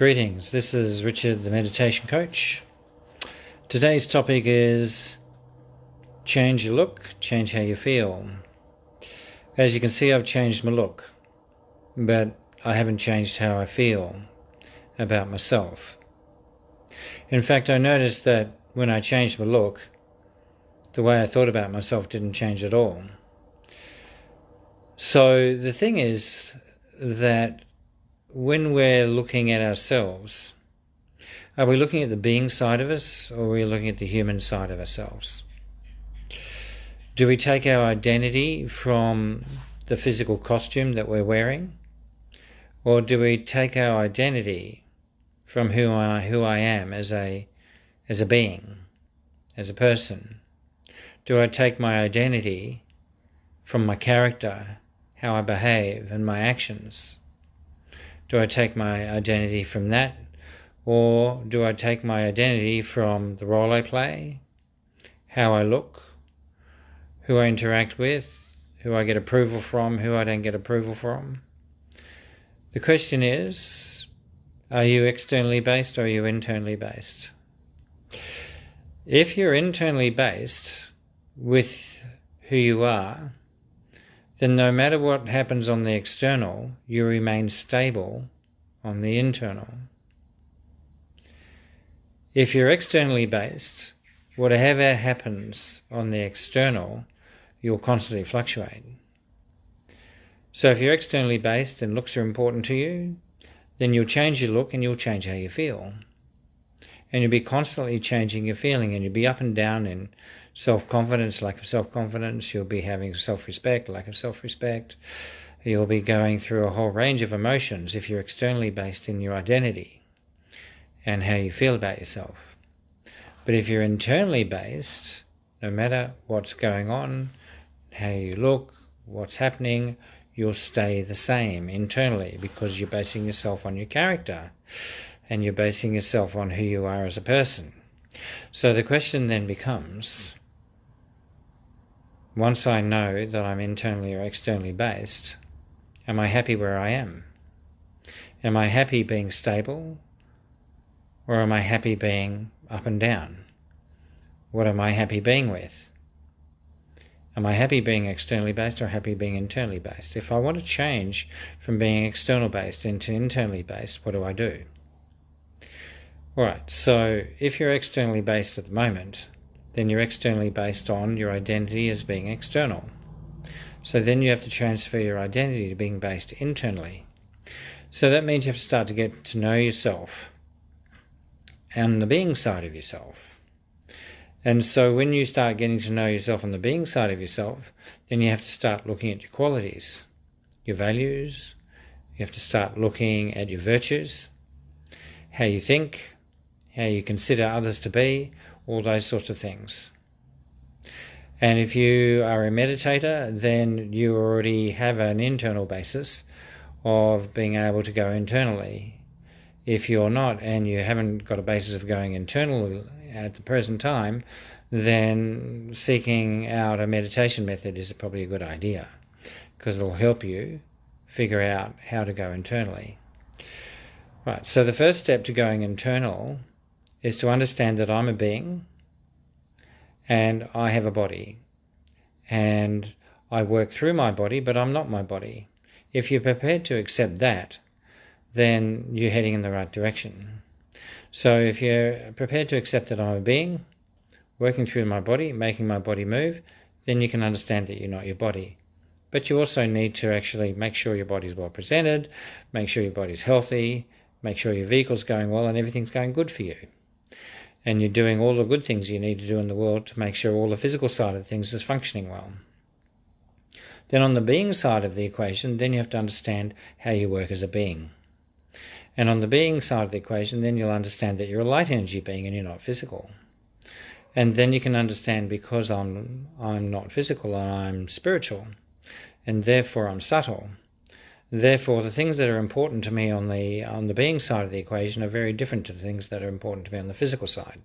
Greetings, this is Richard the Meditation Coach. Today's topic is change your look, change how you feel. As you can see, I've changed my look, but I haven't changed how I feel about myself. In fact, I noticed that when I changed my look, the way I thought about myself didn't change at all. So the thing is that when we're looking at ourselves, are we looking at the being side of us, or are we looking at the human side of ourselves? Do we take our identity from the physical costume that we're wearing, or do we take our identity from who I am as a being, as a person? Do I take my identity from my character, how I behave, and my actions? Do I take my identity from that, or do I take my identity from the role I play, how I look, who I interact with, who I get approval from, who I don't get approval from? The question is, are you externally based or are you internally based? If you're internally based with who you are, then no matter what happens on the external, you remain stable on the internal. If you're externally based, whatever happens on the external, you'll constantly fluctuate. So if you're externally based and looks are important to you, then you'll change your look and you'll change how you feel. And you'll be constantly changing your feeling, and you'll be up and down in self-confidence, lack of self-confidence. You'll be having self-respect, lack of self-respect. You'll be going through a whole range of emotions if you're externally based in your identity and how you feel about yourself. But if you're internally based, no matter what's going on, how you look, what's happening, you'll stay the same internally, because you're basing yourself on your character and you're basing yourself on who you are as a person. So the question then becomes, once I know that I'm internally or externally based, am I happy where I am? Am I happy being stable, or am I happy being up and down? What am I happy being with? Am I happy being externally based or happy being internally based? If I want to change from being external based into internally based, what do I do? Alright, so if you're externally based at the moment, then you're externally based on your identity as being external. So then you have to transfer your identity to being based internally. So that means you have to start to get to know yourself and the being side of yourself. And so when you start getting to know yourself on the being side of yourself, then you have to start looking at your qualities, your values. You have to start looking at your virtues, how you think, how you consider others to be, all those sorts of things. And if you are a meditator, then you already have an internal basis of being able to go internally. If you're not, and you haven't got a basis of going internal at the present time, then seeking out a meditation method is probably a good idea, because it'll help you figure out how to go internally. Right, so the first step to going internal is to understand that I'm a being and I have a body, and I work through my body, but I'm not my body. If you're prepared to accept that, then you're heading in the right direction. So if you're prepared to accept that I'm a being, working through my body, making my body move, then you can understand that you're not your body. But you also need to actually make sure your body's well presented, make sure your body's healthy, make sure your vehicle's going well and everything's going good for you. And you're doing all the good things you need to do in the world to make sure all the physical side of things is functioning well. Then on the being side of the equation, then you have to understand how you work as a being. And on the being side of the equation, then you'll understand that you're a light energy being and you're not physical. And then you can understand, because I'm not physical and I'm spiritual, and therefore I'm subtle. Therefore, the things that are important to me on the being side of the equation are very different to the things that are important to me on the physical side.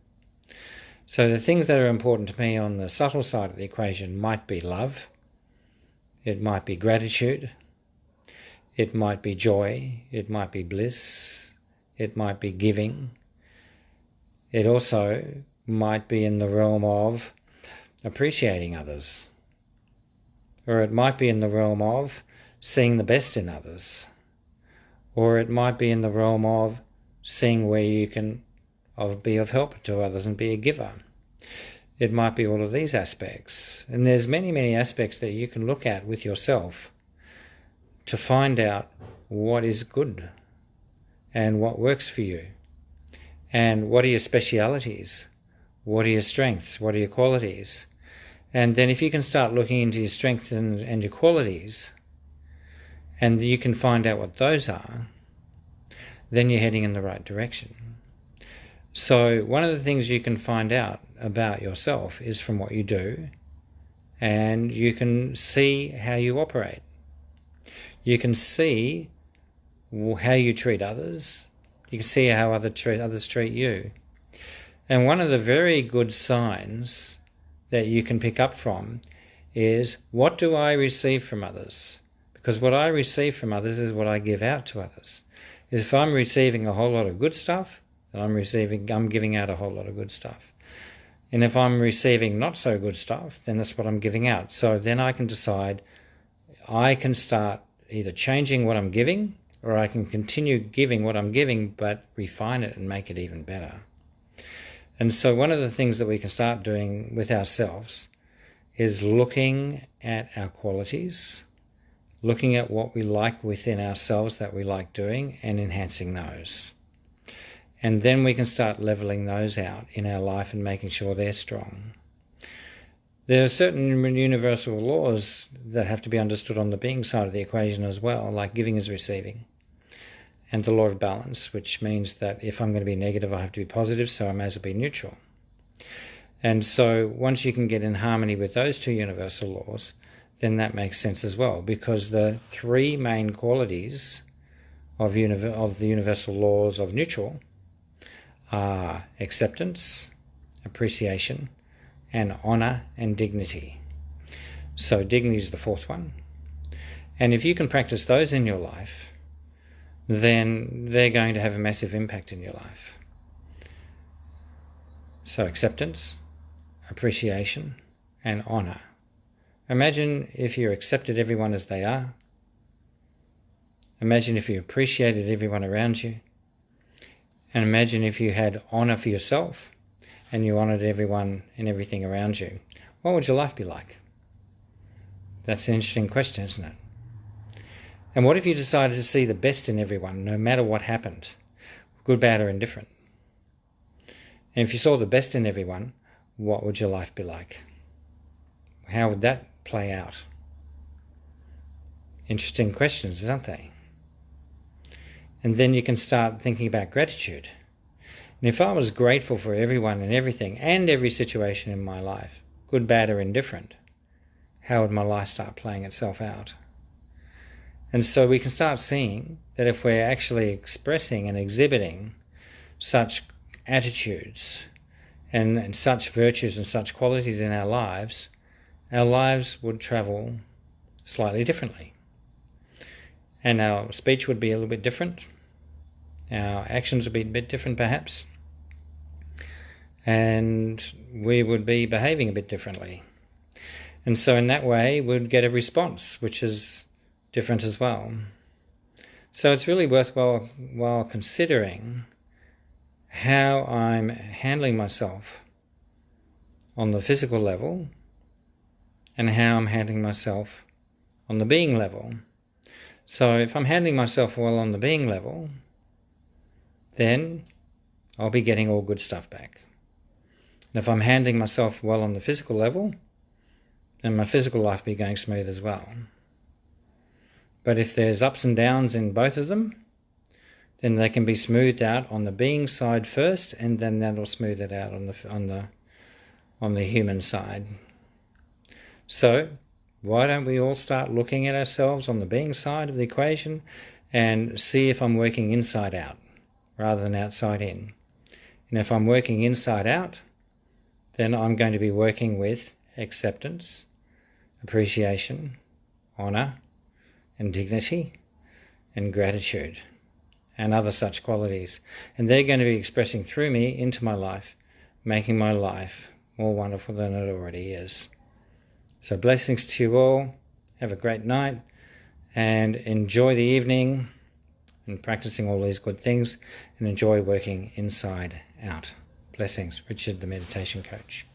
So the things that are important to me on the subtle side of the equation might be love, it might be gratitude, it might be joy, it might be bliss, It might be giving. It also might be in the realm of appreciating others. Or it might be in the realm of seeing the best in others. Or it might be in the realm of seeing where you can be of help to others and be a giver. It might be all of these aspects. And there's many, many aspects that you can look at with yourself to find out what is good and what works for you. And what are your specialities? What are your strengths? What are your qualities? And then if you can start looking into your strengths and your qualities, and you can find out what those are, then you're heading in the right direction. So one of the things you can find out about yourself is from what you do, and you can see how you operate. You can see how you treat others. You can see how others treat you. And one of the very good signs that you can pick up from is, what do I receive from others? Because what I receive from others is what I give out to others. If I'm receiving a whole lot of good stuff, then I'm giving out a whole lot of good stuff. And if I'm receiving not so good stuff, then that's what I'm giving out. So then I can decide, I can start either changing what I'm giving, or I can continue giving what I'm giving, but refine it and make it even better. And so one of the things that we can start doing with ourselves is looking at our qualities, looking at what we like within ourselves that we like doing, and enhancing those. And then we can start leveling those out in our life and making sure they're strong. There are certain universal laws that have to be understood on the being side of the equation as well, like giving is receiving. And the law of balance, which means that if I'm going to be negative, I have to be positive, so I may as well be neutral. And so once you can get in harmony with those two universal laws, then that makes sense as well, because the three main qualities of the universal laws of neutral are acceptance, appreciation, and honour and dignity. So dignity is the fourth one. And if you can practice those in your life, then they're going to have a massive impact in your life. So acceptance, appreciation, and honour. Imagine if you accepted everyone as they are. Imagine if you appreciated everyone around you. And imagine if you had honour for yourself and you honoured everyone and everything around you. What would your life be like? That's an interesting question, isn't it? And what if you decided to see the best in everyone, no matter what happened, good, bad, or indifferent? And if you saw the best in everyone, what would your life be like? How would that play out? Interesting questions, aren't they? And then you can start thinking about gratitude. And if I was grateful for everyone and everything and every situation in my life, good, bad, or indifferent, how would my life start playing itself out? And so we can start seeing that if we're actually expressing and exhibiting such attitudes and such virtues and such qualities in our lives would travel slightly differently. And our speech would be a little bit different. Our actions would be a bit different perhaps. And we would be behaving a bit differently. And so in that way, we'd get a response which is different as well. So it's really worthwhile considering how I'm handling myself on the physical level and how I'm handling myself on the being level. So if I'm handling myself well on the being level, then I'll be getting all good stuff back. And if I'm handling myself well on the physical level, then my physical life will be going smooth as well. But if there's ups and downs in both of them, then they can be smoothed out on the being side first, and then that'll smooth it out on the human side. So why don't we all start looking at ourselves on the being side of the equation and see if I'm working inside out rather than outside in. And if I'm working inside out, then I'm going to be working with acceptance, appreciation, honour, and dignity, and gratitude. and other such qualities. And they're going to be expressing through me into my life, making my life more wonderful than it already is. So blessings to you all. Have a great night and enjoy the evening and practicing all these good things, and enjoy working inside out. Blessings. Richard, the Meditation Coach.